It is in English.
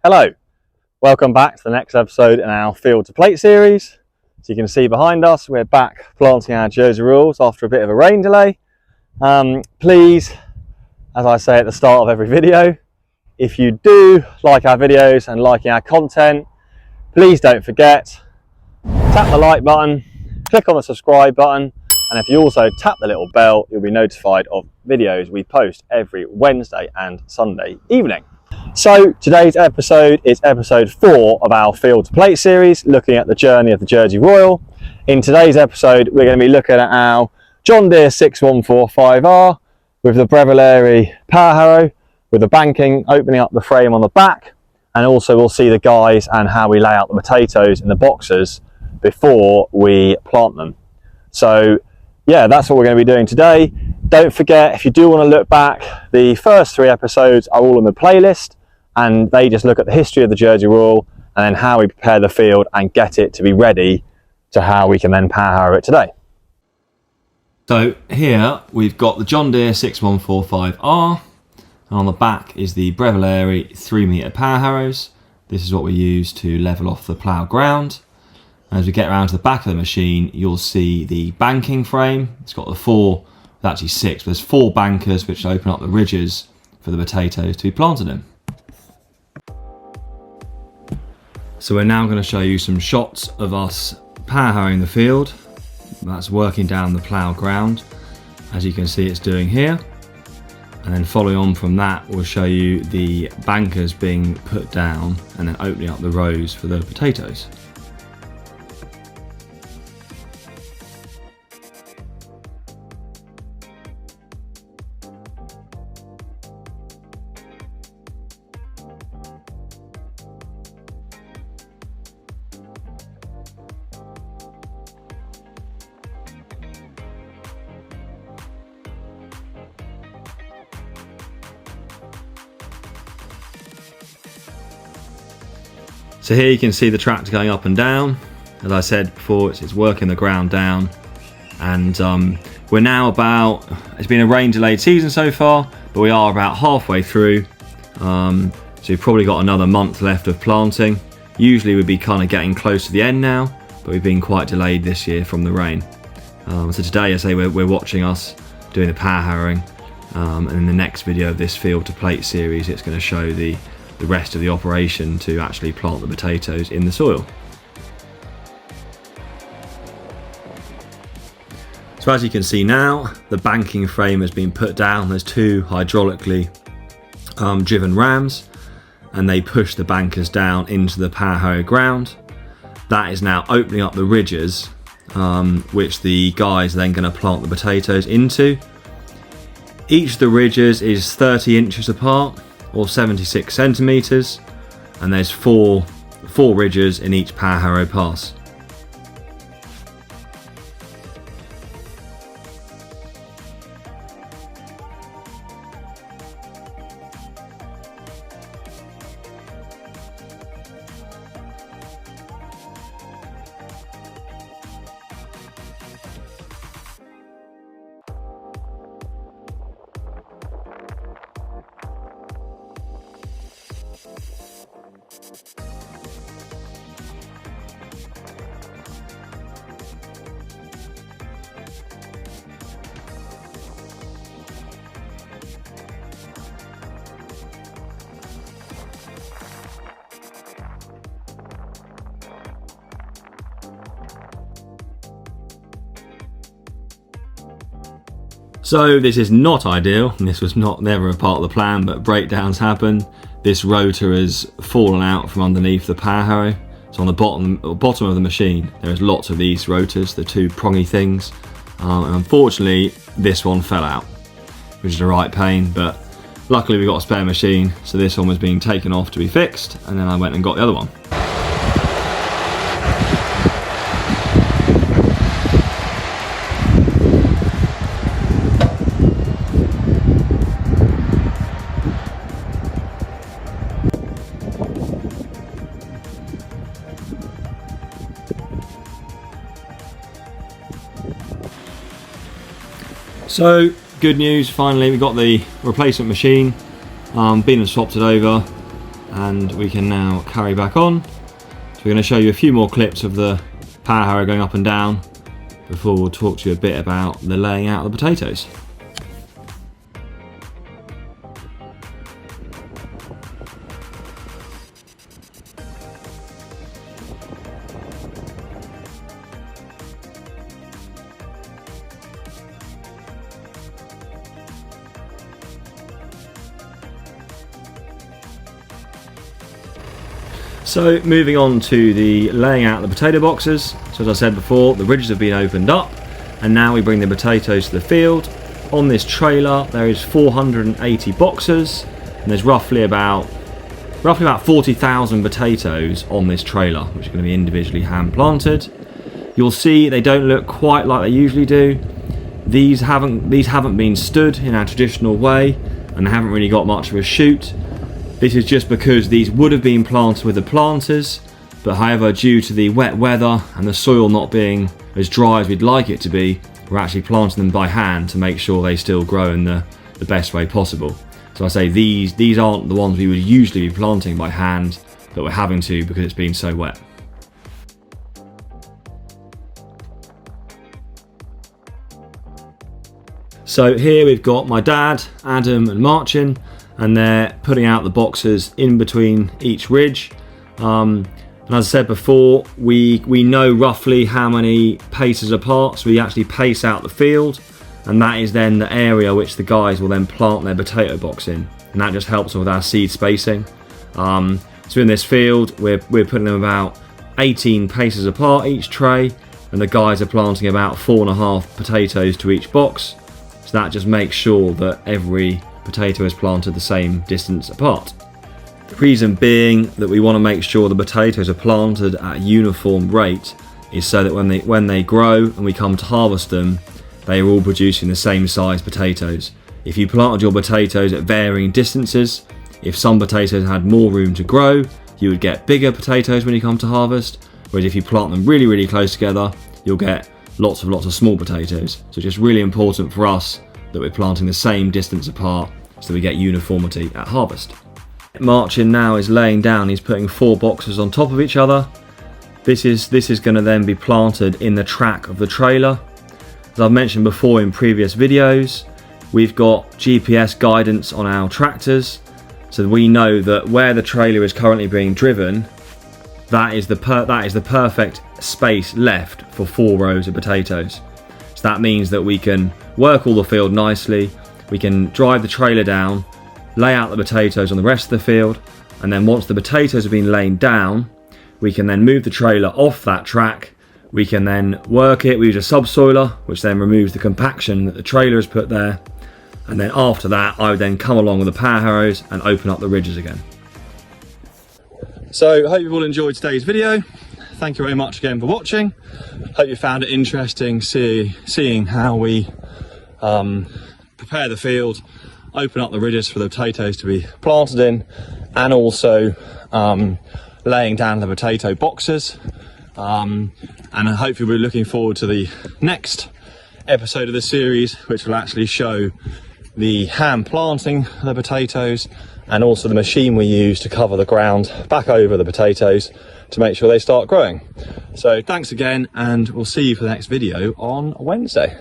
Hello, welcome back to the next episode in our Field to Plate series. So you can see behind us, we're back planting our Jersey Royals after a bit of a rain delay. Please, as I say at the start of every video, if you do like our videos and liking our content, please don't forget, tap the like button, click on the subscribe button, and if you also tap the little bell, you'll be notified of videos we post every Wednesday and Sunday evening. So today's episode is episode 4 of our Field to Plate series, looking at the journey of the Jersey Royal. In today's episode, we're going to be looking at our John Deere 6145R with the Breviglieri power harrow, with the banking opening up the frame on the back, and also we'll see the guys and how we lay out the potatoes in the boxes before we plant them. So yeah, that's what we're going to be doing today. Don't forget, if you do want to look back, the first 3 episodes are all on the playlist, and they just look at the history of the Jersey Royal and then how we prepare the field and get it to be ready to how we can then power harrow it today. So here we've got the John Deere 6145R, and on the back is the Breviglieri 3-metre power harrows. This is what we use to level off the plough ground. As we get around to the back of the machine, you'll see the banking frame. It's got the 4, actually 6, but there's 4 bankers which open up the ridges for the potatoes to be planted in. So we're now going to show you some shots of us power harrowing the field. That's working down the plough ground, as you can see it's doing here. And then following on from that, we'll show you the bankers being put down and then opening up the rows for the potatoes. So here you can see the tractor going up and down. As I said before, it's working the ground down, and we're now about, it's been a rain delayed season so far, but we are about halfway through. So we've probably got another month left of planting. Usually we'd be kind of getting close to the end now, but we've been quite delayed this year from the rain. So today, I say, we're watching us doing the power harrowing, and in the next video of this Field to Plate series, it's going to show the rest of the operation to actually plant the potatoes in the soil. So as you can see now, the banking frame has been put down. There's 2 hydraulically driven rams, and they push the bankers down into the power harrow ground. That is now opening up the ridges, which the guys are then going to plant the potatoes into. Each of the ridges is 30 inches apart, or 76 centimetres, and there's four ridges in each power harrow pass. So this is not ideal, and this was never a part of the plan, but breakdowns happen. This rotor has fallen out from underneath the power harrow. So on the bottom of the machine, there's lots of these rotors, the 2 prongy things. And unfortunately, this one fell out, which is a right pain, but luckily we got a spare machine, so this one was being taken off to be fixed, and then I went and got the other one. So good news, finally we got the replacement machine, been and swapped it over. and we can now carry back on. So we're going to show you a few more clips of the power harrow going up and down before we'll talk to you a bit about the laying out of the potatoes. So moving on to the laying out of the potato boxes. So as I said before, the ridges have been opened up and now we bring the potatoes to the field. On this trailer there is 480 boxes and there's roughly about 40,000 potatoes on this trailer, which are going to be individually hand planted. You'll see they don't look quite like they usually do. These haven't been stood in our traditional way and they haven't really got much of a shoot. This is just because these would have been planted with the planters, but however, due to the wet weather and the soil not being as dry as we'd like it to be, we're actually planting them by hand to make sure they still grow in the best way possible. So I say these aren't the ones we would usually be planting by hand, but we're having to because it's been so wet. So here we've got my dad, Adam and Marcin, and they're putting out the boxes in between each ridge. And as I said before, we know roughly how many paces apart, so we actually pace out the field, and that is then the area which the guys will then plant their potato box in, and that just helps with our seed spacing. So in this field, we're putting them about 18 paces apart each tray, and the guys are planting about 4.5 potatoes to each box. So that just makes sure that every potato is planted the same distance apart. The reason being that we want to make sure the potatoes are planted at a uniform rate is so that when they grow and we come to harvest them, they are all producing the same size potatoes. If you planted your potatoes at varying distances, if some potatoes had more room to grow, you would get bigger potatoes when you come to harvest, whereas if you plant them really, really close together, you'll get lots of small potatoes. So it's just really important for us that we're planting the same distance apart so we get uniformity at harvest. Marcin now is laying down, he's putting 4 boxes on top of each other. This is going to then be planted in the track of the trailer. As I've mentioned before in previous videos, we've got GPS guidance on our tractors, so we know that where the trailer is currently being driven, that is the perfect space left for 4 rows of potatoes. So that means that we can work all the field nicely, we can drive the trailer down, lay out the potatoes on the rest of the field, and then once the potatoes have been laid down, we can then move the trailer off that track. We can then work it, we use a subsoiler, which then removes the compaction that the trailer has put there. And then after that, I would then come along with the power harrows and open up the ridges again. So I hope you've all enjoyed today's video. Thank you very much again for watching. Hope you found it interesting seeing how we prepare the field, open up the ridges for the potatoes to be planted in, and also laying down the potato boxes. And hopefully we're looking forward to the next episode of the series, which will actually show the hand planting the potatoes and also the machine we use to cover the ground back over the potatoes to make sure they start growing. So thanks again, and we'll see you for the next video on Wednesday.